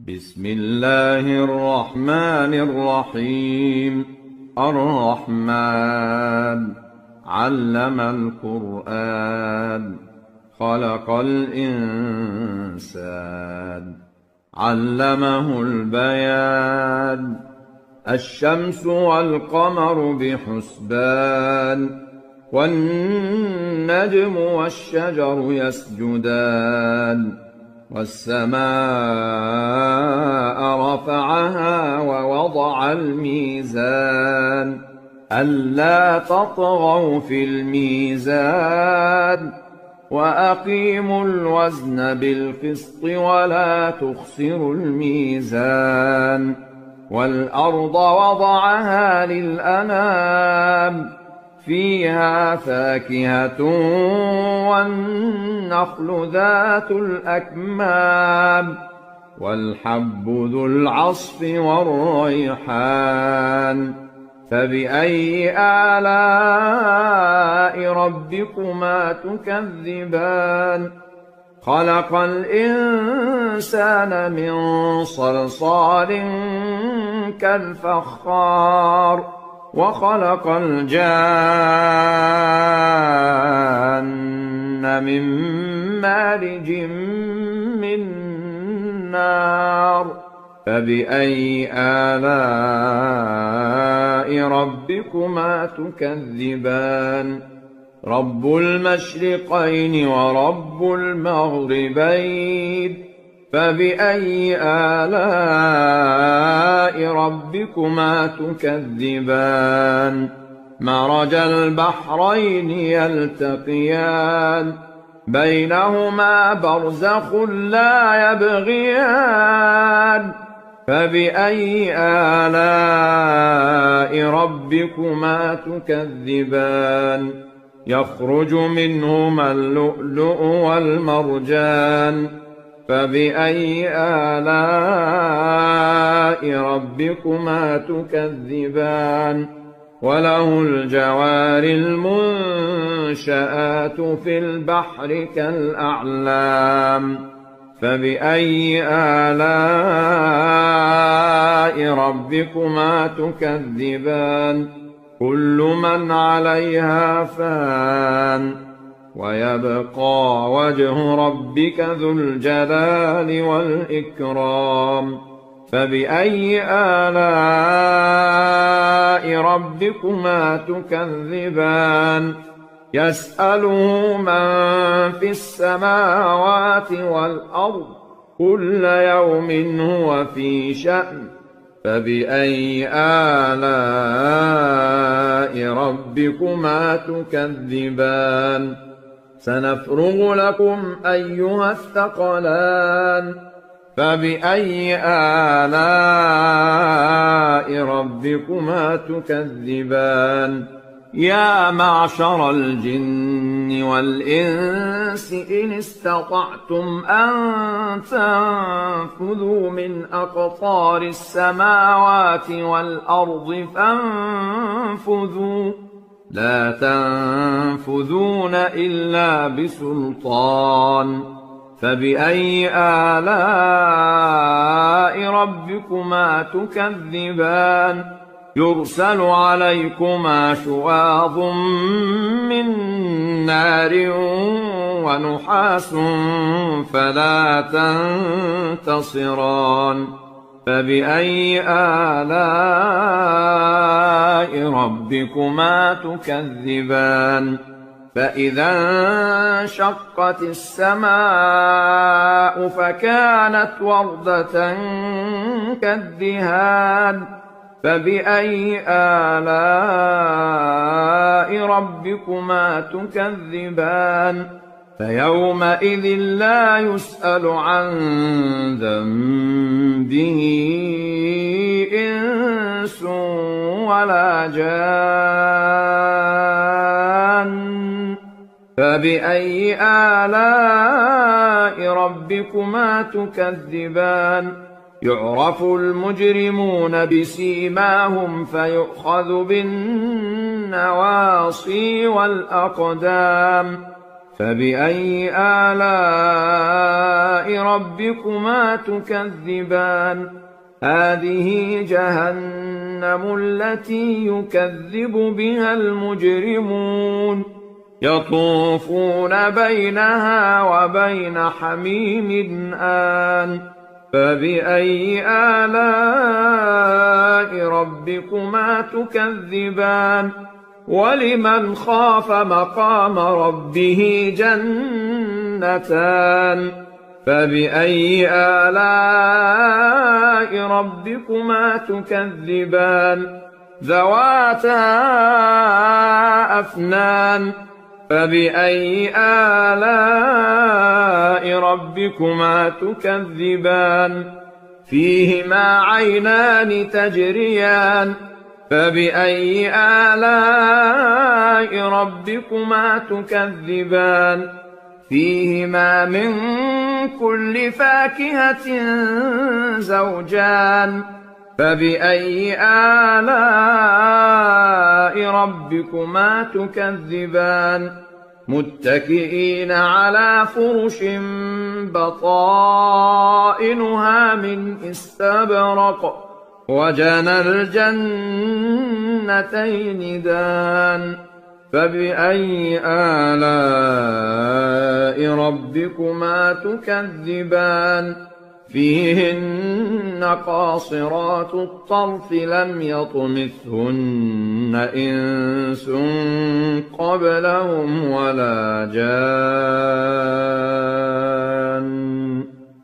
بسم الله الرحمن الرحيم. الرحمن علم القرآن، خلق الإنسان، علمه البيان. الشمس والقمر بحسبان، والنجم والشجر يسجدان. والسماء رفعها ووضع الميزان، ألا تطغوا في الميزان، وأقيموا الوزن بالقسط ولا تخسروا الميزان. والأرض وضعها للأنام، فيها فاكهة والنخل ذات الأكمام، والحب ذو العصف والريحان. فبأي آلاء ربكما تكذبان؟ خلق الإنسان من صلصال كالفخار، وخلق الجان من مارج من نار. فبأي آلاء ربكما تكذبان؟ رب المشرقين ورب المغربين، فبأي آلاء ربكما تكذبان؟ مرج البحرين يلتقيان، بينهما برزخ لا يبغيان. فبأي آلاء ربكما تكذبان؟ يخرج منهما اللؤلؤ والمرجان. فبأي آلاء ربكما تكذبان؟ وله الجوار المنشآت في البحر كالأعلام. فبأي آلاء ربكما تكذبان؟ كل من عليها فان، ويبقى وجه ربك ذو الجلال والإكرام. فبأي آلاء ربكما تكذبان؟ يسأله من في السماوات والأرض، كل يوم هو في شأن. فبأي آلاء ربكما تكذبان؟ سنفرغ لكم أيها الثقلان. فبأي آلاء ربكما تكذبان؟ يا معشر الجن والإنس إن استطعتم أن تنفذوا من أقطار السماوات والأرض فانفذوا، لا تنفذون إلا بسلطان. فبأي آلاء ربكما تكذبان؟ يرسل عليكما شواظ من نار ونحاس فلا تنتصران. فبأي آلاء ربكما تكذبان؟ فإذا انشقت السماء فكانت وردة كالدهان. فبأي آلاء ربكما تكذبان؟ فيومئذ لا يسأل عن ذنبه إنس ولا جان. فبأي آلاء ربكما تكذبان؟ يعرف المجرمون بسيماهم فيؤخذ بالنواصي والأقدام. فبأي آلاء ربكما تكذبان هذه جهنم التي يكذب بها المجرمون يطوفون بينها وبين حميم آن فبأي آلاء ربكما تكذبان ولمن خاف مقام ربه جنتان فبأي آلاء ربكما تكذبان ذواتا أفنان فبأي آلاء ربكما تكذبان فيهما عينان تجريان فبأي آلاء ربكما تكذبان فيهما من كل فاكهة زوجان فبأي آلاء ربكما تكذبان متكئين على فرش بطائنها من استبرق وجنى الجنتين دان فبأي آلاء ربكما تكذبان فيهن قاصرات الطرف لم يطمثهن إنس قبلهم ولا جان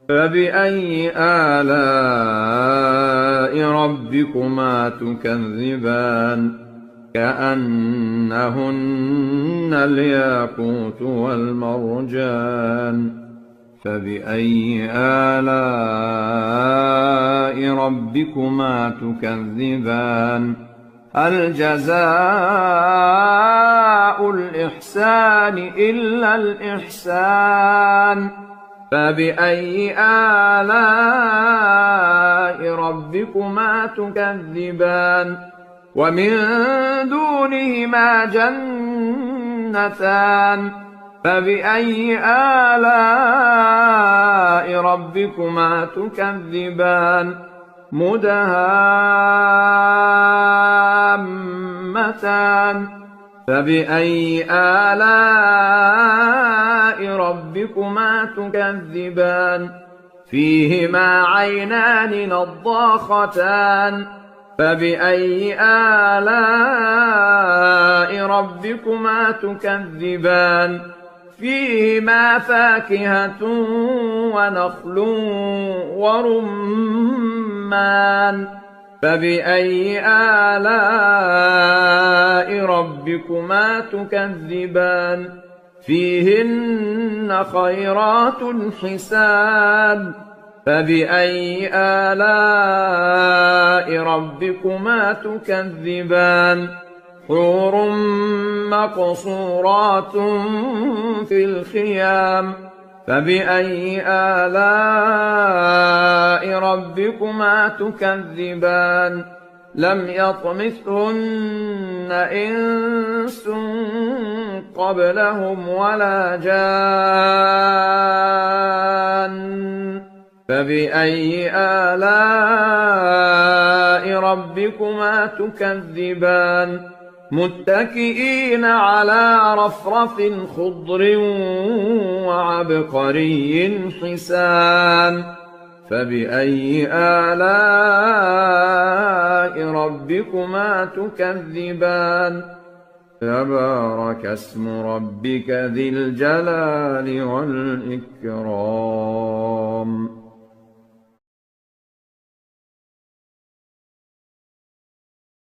فبأي آلاء ربكما تكذبان كأنهن الياقوت والمرجان فبأي آلاء ربكما تكذبان هل جزاء الإحسان إلا الإحسان فبأي آلاء ربكما تكذبان ومن دونهما جنتان فبأي آلاء ربكما تكذبان مدهامتان فبأي آلاء ربكما تكذبان فيهما عينان نضاختان فبأي آلاء ربكما تكذبان فيهما فاكهة ونخل ورمان فبأي آلاء ربكما تكذبان فيهن خيرات حسان فبأي آلاء ربكما تكذبان حور مقصورات في الخيام فبأي آلاء ربكما تكذبان لم يطمثهن إنس قبلهم ولا جان فبأي آلاء ربكما تكذبان متكئين على رفرف خضر وعبقري حسان فبأي آلاء ربكما تكذبان تبارك اسم ربك ذي الجلال والإكرام